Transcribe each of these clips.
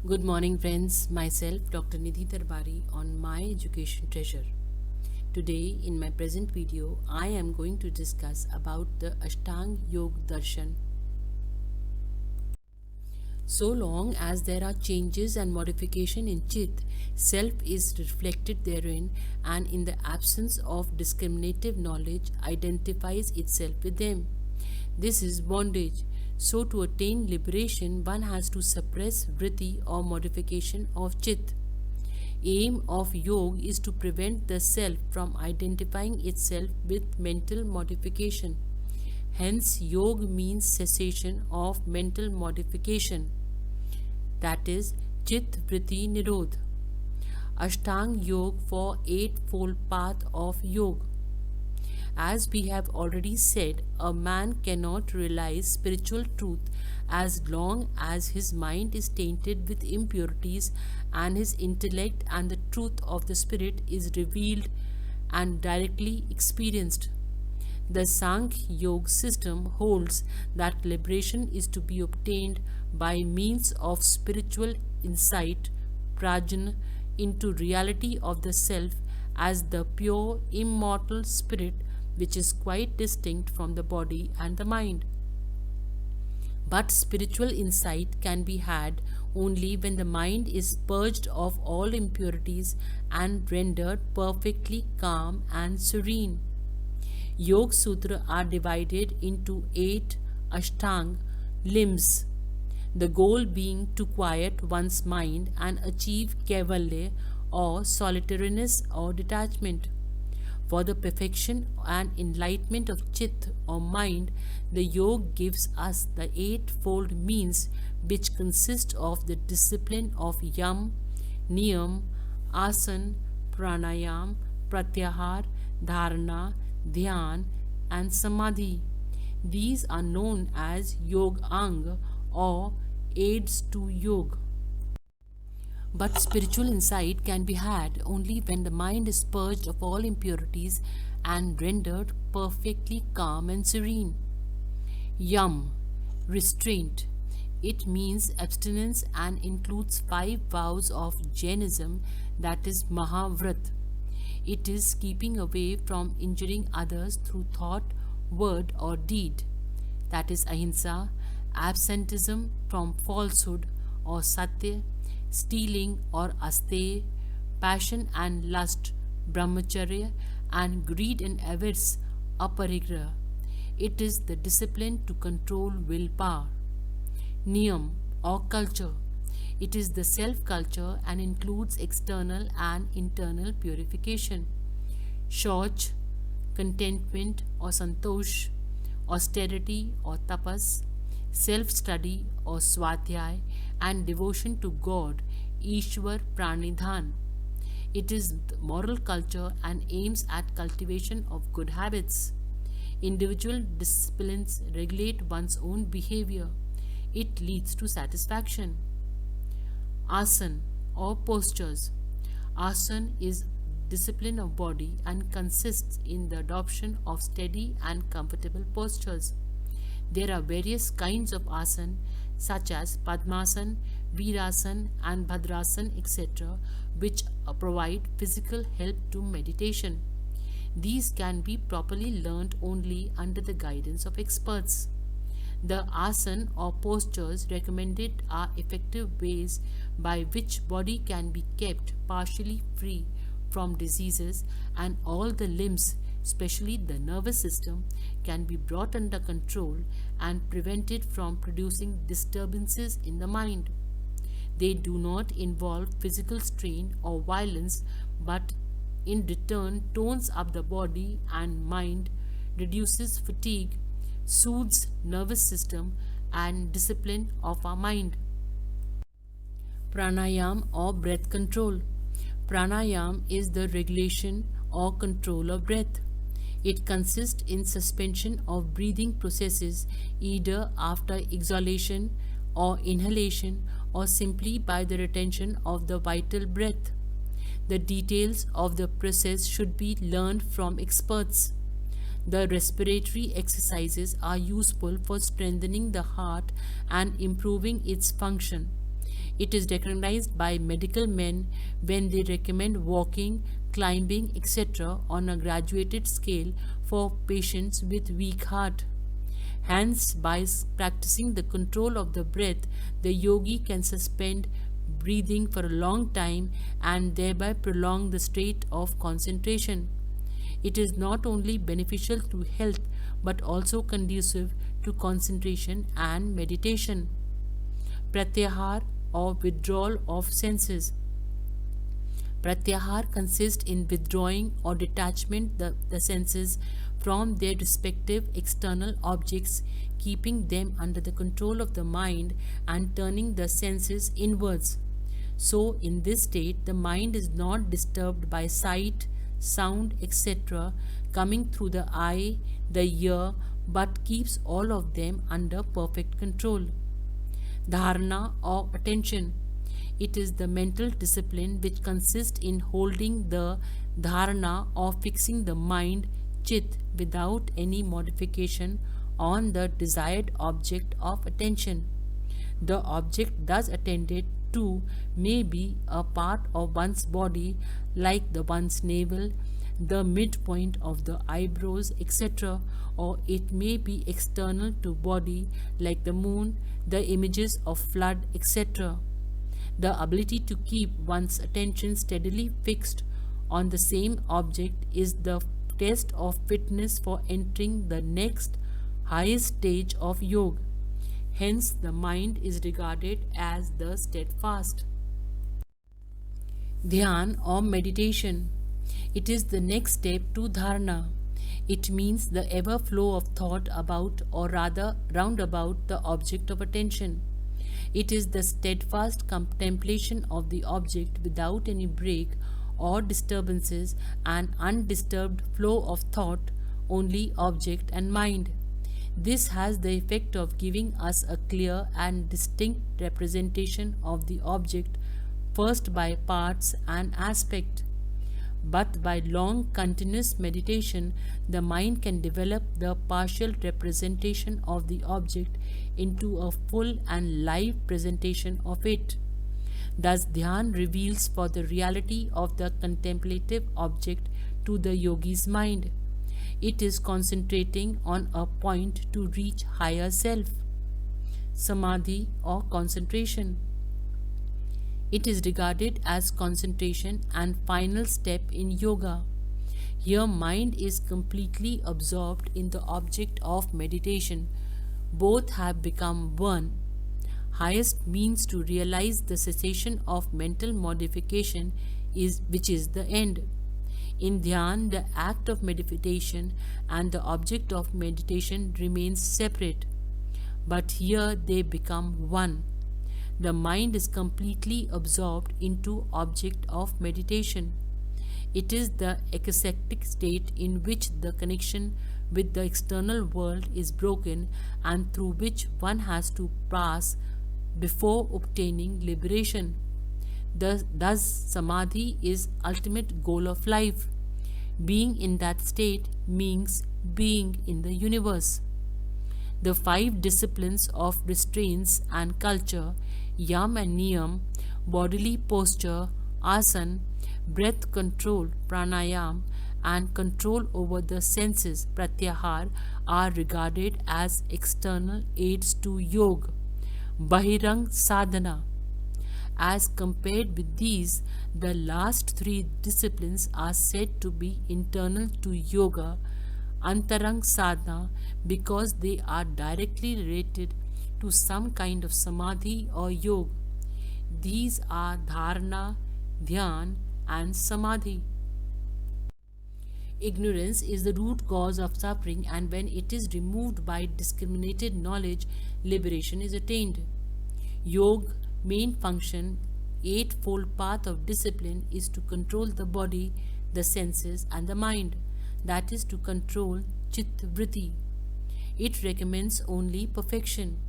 Good morning, friends. Myself, Dr. Nidhi Darbari, on My Education Treasure. Today, in my present video, I am going to discuss about the Ashtang Yoga Darshan. So long as there are changes and modification in Chit, self is reflected therein, and in the absence of discriminative knowledge, identifies itself with them. This is bondage. So, to attain liberation, one has to suppress vritti or modification of Chit. Aim of yoga is to prevent the self from identifying itself with mental modification. Hence, yoga means cessation of mental modification, that is, Chit Vritti Nirodh. Ashtang Yoga for Eightfold Path of Yoga. As we have already said, a man cannot realize spiritual truth as long as his mind is tainted with impurities and his intellect and the truth of the spirit is revealed and directly experienced. The Sankhya Yoga system holds that liberation is to be obtained by means of spiritual insight, prajna, into reality of the self as the pure immortal spirit which is quite distinct from the body and the mind. But spiritual insight can be had only when the mind is purged of all impurities and rendered perfectly calm and serene. Yoga Sutra are divided into 8 Ashtang limbs, the goal being to quiet one's mind and achieve Kaivalya or solitariness or detachment. For the perfection and enlightenment of Chit or mind, the Yoga gives us the eightfold means which consist of the discipline of Yam, Niyam, Asan, Pranayam, Pratyahar, Dharana, Dhyan, and Samadhi. These are known as Yoga Anga or aids to Yoga. But spiritual insight can be had only when the mind is purged of all impurities and rendered perfectly calm and serene. Yam, restraint. It means abstinence and includes 5 vows of Jainism, that is Mahavrat. It is keeping away from injuring others through thought, word, or deed, that is Ahimsa, absenteeism from falsehood or Satya, stealing or asteya, passion and lust, brahmacharya, and greed and avarice, aparigraha. It is the discipline to control willpower. Niyam or culture. It is the self-culture and includes external and internal purification. Shauch, contentment or santosh, austerity or tapas, self-study or swadhyay, and devotion to God, Ishwar Pranidhan. It is the moral culture and aims at cultivation of good habits. Individual disciplines regulate one's own behavior. It leads to satisfaction. Asan or postures. Asan is discipline of body and consists in the adoption of steady and comfortable postures. There are various kinds of asan such as Padmasan, Virasan and Bhadrasan etc. which provide physical help to meditation. These can be properly learnt only under the guidance of experts. The asan or postures recommended are effective ways by which body can be kept partially free from diseases and all the limbs, especially the nervous system, can be brought under control and prevented from producing disturbances in the mind. They do not involve physical strain or violence, but in return tones up the body and mind, reduces fatigue, soothes nervous system, and discipline of our mind. Pranayam or breath control. Pranayam is the regulation or control of breath. It consists in suspension of breathing processes either after exhalation or inhalation or simply by the retention of the vital breath. The details of the process should be learned from experts. The respiratory exercises are useful for strengthening the heart and improving its function. It is recognized by medical men when they recommend walking, climbing, etc. on a graduated scale for patients with weak heart. Hence, by practicing the control of the breath, the yogi can suspend breathing for a long time and thereby prolong the state of concentration. It is not only beneficial to health but also conducive to concentration and meditation. Pratyahar or withdrawal of senses. Pratyahar consists in withdrawing or detachment the senses from their respective external objects, keeping them under the control of the mind and turning the senses inwards. So, in this state, the mind is not disturbed by sight, sound, etc., coming through the eye, the ear, but keeps all of them under perfect control. Dharana or attention. It is the mental discipline which consists in holding the dharana or fixing the mind, chit, without any modification on the desired object of attention. The object thus attended to may be a part of one's body, like the one's navel, the midpoint of the eyebrows, etc., or it may be external to body, like the moon, the images of flood, etc. The ability to keep one's attention steadily fixed on the same object is the test of fitness for entering the next highest stage of yoga. Hence, the mind is regarded as the steadfast. Dhyan or meditation. It is the next step to dharana. It means the ever flow of thought about, or rather round about, the object of attention. It is the steadfast contemplation of the object without any break or disturbances, an undisturbed flow of thought, only object and mind. This has the effect of giving us a clear and distinct representation of the object, first by parts and aspect. But by long continuous meditation, the mind can develop the partial representation of the object into a full and live presentation of it. Thus, dhyan reveals for the reality of the contemplative object to the yogi's mind. It is concentrating on a point to reach higher self. Samadhi or concentration. It is regarded as concentration and final step in yoga. Here mind is completely absorbed in the object of meditation. Both have become one. Highest means to realize the cessation of mental modification which is the end. In dhyan, the act of meditation and the object of meditation remains separate, but here they become one. The mind is completely absorbed into object of meditation. It is the ecstatic state in which the connection with the external world is broken and through which one has to pass before obtaining liberation. Thus, samadhi is ultimate goal of life. Being in that state means being in the universe. The 5 disciplines of restraints and culture, yam and niyam, bodily posture, asan, breath control, pranayam, and control over the senses, pratyahar, are regarded as external aids to yoga, bahirang sadhana. As compared with these, the last 3 disciplines are said to be internal to yoga, antarang sadhana, because they are directly related to some kind of samadhi or yoga. These are dharana, dhyan, and samadhi. Ignorance is the root cause of suffering, and when it is removed by discriminated knowledge, liberation is attained. Yoga main function, 8-fold path of discipline, is to control the body, the senses, and the mind. That is to control chitta vritti. It recommends only perfection.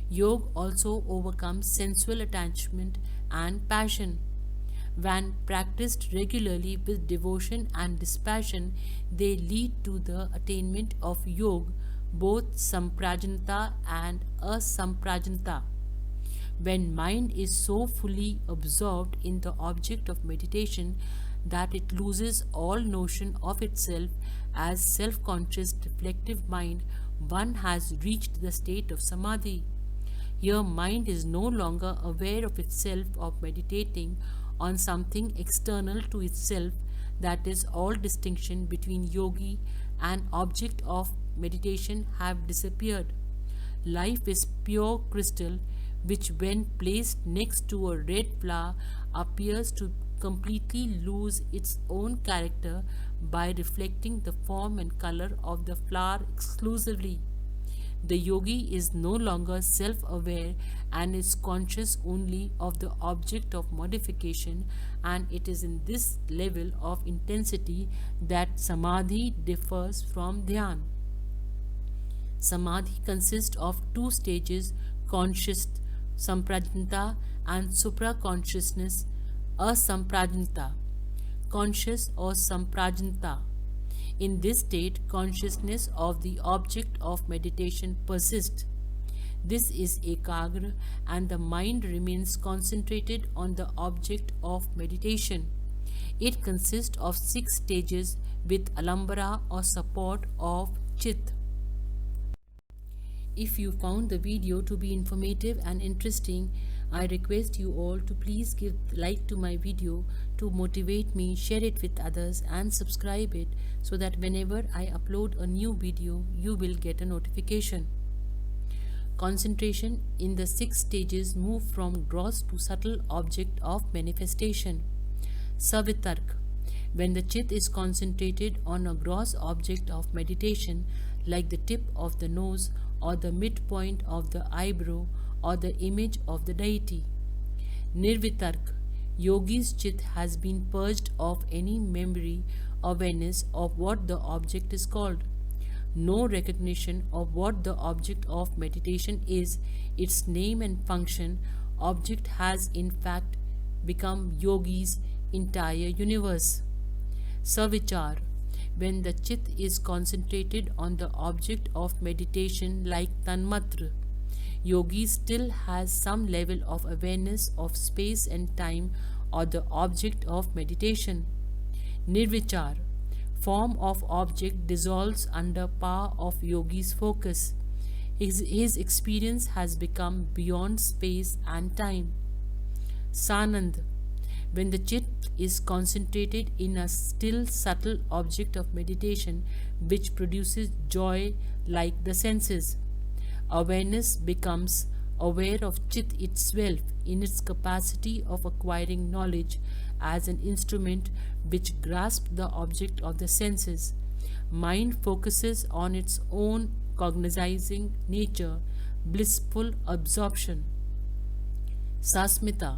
Yoga also overcomes sensual attachment and passion. When practiced regularly with devotion and dispassion, they lead to the attainment of yoga, both samprajanata and asamprajanata. When mind is so fully absorbed in the object of meditation that it loses all notion of itself as self-conscious reflective mind, one has reached the state of samadhi. Here, mind is no longer aware of itself of meditating on something external to itself, that is, all distinction between yogi and object of meditation have disappeared. Life is pure crystal, which, when placed next to a red flower, appears to completely lose its own character by reflecting the form and color of the flower exclusively. The yogi is no longer self aware and is conscious only of the object of modification, and it is in this level of intensity that samadhi differs from dhyan. Samadhi consists of two stages: conscious samprajnata and supra-consciousness asamprajnata. Conscious or samprajnata. In this state, consciousness of the object of meditation persists. This is ekagra, and the mind remains concentrated on the object of meditation. It consists of 6 stages with alambara or support of chit. If you found the video to be informative and interesting, I request you all to please give like to my video to motivate me, share it with others and subscribe it so that whenever I upload a new video, you will get a notification. Concentration in the 6 stages move from gross to subtle object of manifestation. Savitark. When the chit is concentrated on a gross object of meditation like the tip of the nose or the midpoint of the eyebrow or the image of the deity. Nirvitark. Yogi's chit has been purged of any memory, awareness of what the object is called. No recognition of what the object of meditation is, its name and function. Object has in fact become yogi's entire universe. Savichar. When the chit is concentrated on the object of meditation like tanmatra, yogi still has some level of awareness of space and time or the object of meditation. Nirvichar. Form of object dissolves under power of yogi's focus. His experience has become beyond space and time. Sanand. When the chit is concentrated in a still subtle object of meditation which produces joy like the senses, awareness becomes aware of chit itself in its capacity of acquiring knowledge as an instrument which grasps the object of the senses. Mind focuses on its own cognizing nature, blissful absorption. Sasmita.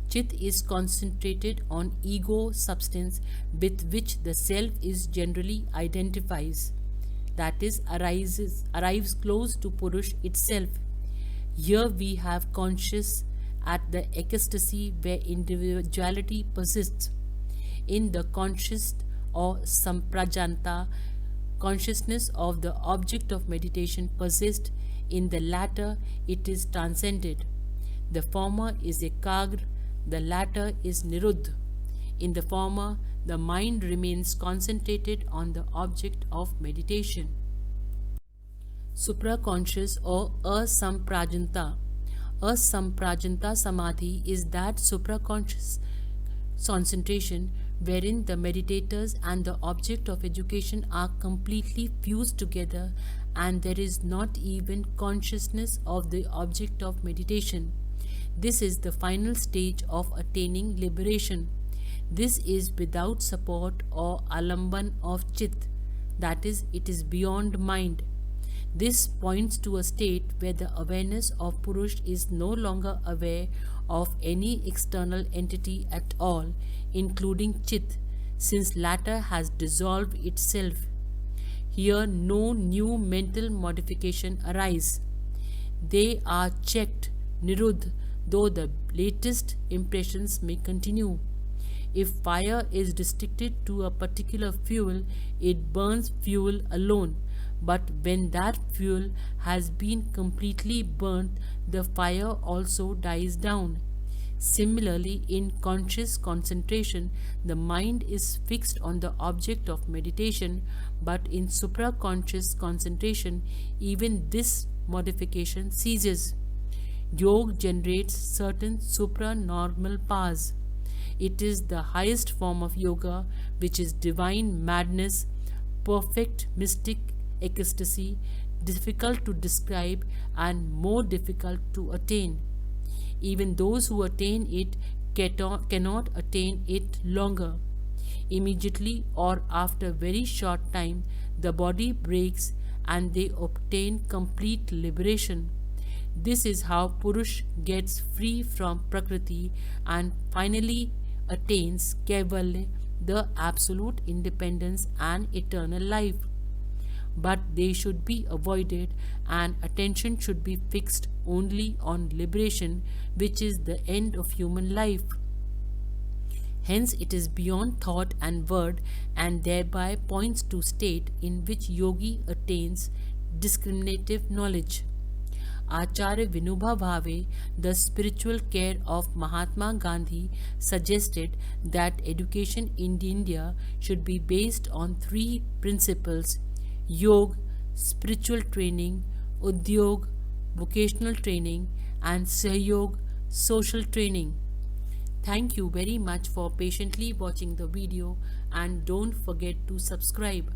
Chit is concentrated on ego substance with which the self is generally identifies, that is, arrives close to Purush itself. Here we have conscious at the ecstasy where individuality persists. In the conscious or samprajanta, consciousness of the object of meditation persists. In the latter, it is transcended. The former is ekagra, the latter is niruddha. In the former, the mind remains concentrated on the object of meditation. Supraconscious or asamprajanta. Asamprajanta samadhi is that supraconscious concentration wherein the meditators and the object of education are completely fused together and there is not even consciousness of the object of meditation. This is the final stage of attaining liberation. This is without support or alamban of chit, that is, it is beyond mind. This points to a state where the awareness of Purush is no longer aware of any external entity at all, including chit, since latter has dissolved itself. Here no new mental modification arise. They are checked, niruddha, though the latest impressions may continue. If fire is restricted to a particular fuel, it burns fuel alone, but when that fuel has been completely burnt, the fire also dies down. Similarly, in conscious concentration, the mind is fixed on the object of meditation, but in supraconscious concentration, even this modification ceases. Yoga generates certain supranormal powers. It is the highest form of yoga, which is divine madness, perfect mystic ecstasy, difficult to describe and more difficult to attain. Even those who attain it cannot attain it longer. Immediately or after very short time, the body breaks and they obtain complete liberation. This is how Purush gets free from Prakriti and finally attains Kaivalya, the absolute independence and eternal life. But they should be avoided and attention should be fixed only on liberation, which is the end of human life. Hence, it is beyond thought and word and thereby points to state in which yogi attains discriminative knowledge. Acharya Vinoba Bhave, the spiritual care of Mahatma Gandhi, suggested that education in India should be based on three principles: Yoga, spiritual training; Udyog, vocational training; and Sahyog, social training. Thank you very much for patiently watching the video and don't forget to subscribe.